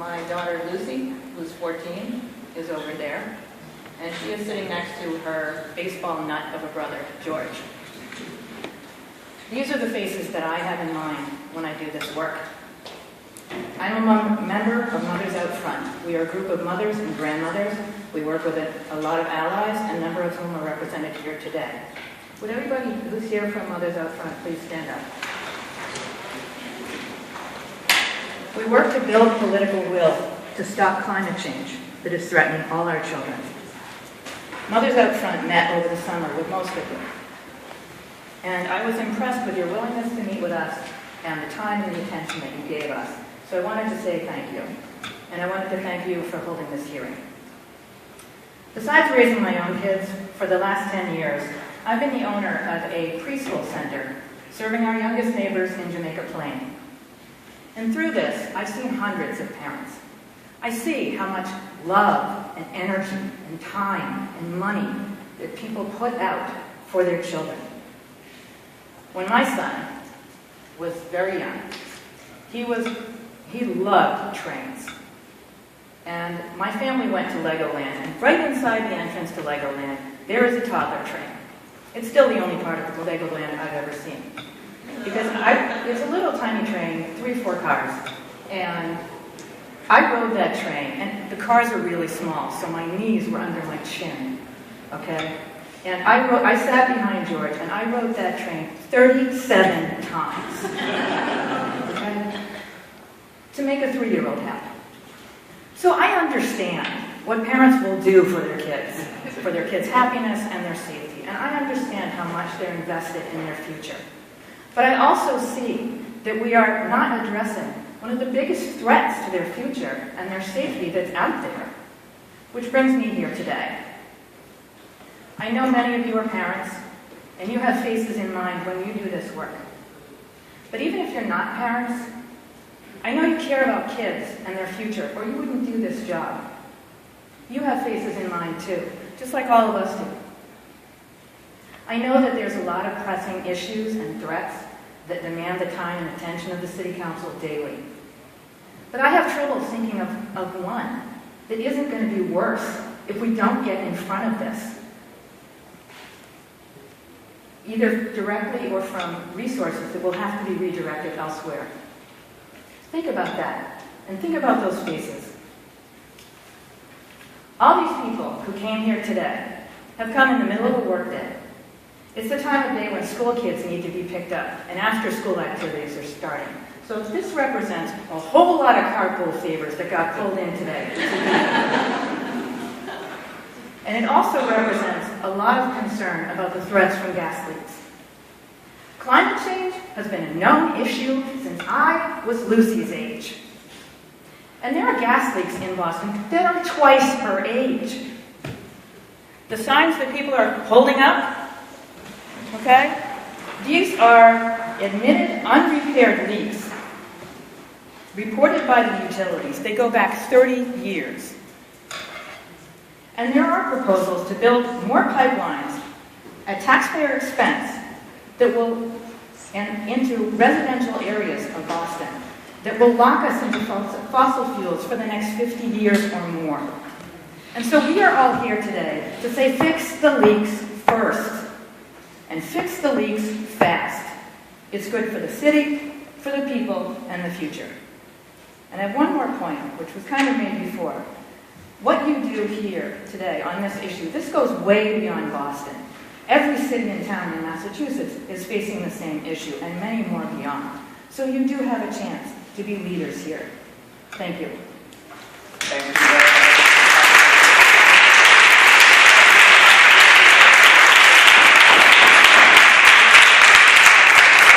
My daughter Lucy, who's 14, is over there, and she is sitting next to her baseball nut of a brother, George. These are the faces that I have in mind when I do this work. I'm a member of Mothers Out Front. We are a group of mothers and grandmothers. We work with a lot of allies, a number of whom are represented here today. Would everybody who's here from Mothers Out Front please stand up? We work to build political will to stop climate change that is threatening all our children. Mothers Out Front met over the summer with most of you. And I was impressed with your willingness to meet with us and the time and the attention that you gave us. So I wanted to say thank you. And I wanted to thank you for holding this hearing. Besides raising my own kids, for the last 10 years, I've been the owner of a preschool center serving our youngest neighbors in Jamaica Plain. And through this, I've seen hundreds of parents. I see how much love and energy and time and money that people put out for their children. When my son was very young, he loved trains. And my family went to Legoland, and right inside the entrance to Legoland, there is a toddler train. It's still the only part of the Legoland I've ever seen. Because it's a little tiny train, 3-4 cars, and I rode that train, and the cars are really small, so my knees were under my chin, okay? And I sat behind George, and I rode that train 37 times, okay? To make a 3-year-old happy. So I understand what parents will do for their kids' happiness and their safety, and I understand how much they're invested in their future. But I also see that we are not addressing one of the biggest threats to their future and their safety that's out there, which brings me here today. I know many of you are parents, and you have faces in mind when you do this work. But even if you're not parents, I know you care about kids and their future, or you wouldn't do this job. You have faces in mind too, just like all of us do. I know that there's a lot of pressing issues and threats that demand the time and attention of the City Council daily. But I have trouble thinking of one that isn't going to be worse if we don't get in front of this, either directly or from resources that will have to be redirected elsewhere. Think about that, and think about those faces. All these people who came here today have come in the middle of a workday. It's the time of day when school kids need to be picked up, and after-school activities are starting. So this represents a whole lot of carpool favors that got pulled in today. And it also represents a lot of concern about the threats from gas leaks. Climate change has been a known issue since I was Lucy's age. And there are gas leaks in Boston that are twice her age. The signs that people are holding up, okay, these are admitted unrepaired leaks reported by the utilities. They go back 30 years. And there are proposals to build more pipelines at taxpayer expense that will, and into residential areas of Boston, that will lock us into fossil fuels for the next 50 years or more. And so we are all here today to say fix the leaks first, and fix the leaks fast. It's good for the city, for the people, and the future. And I have one more point, which was kind of made before. What you do here today on this issue, this goes way beyond Boston. Every city and town in Massachusetts is facing the same issue, and many more beyond. So you do have a chance to be leaders here. Thank you.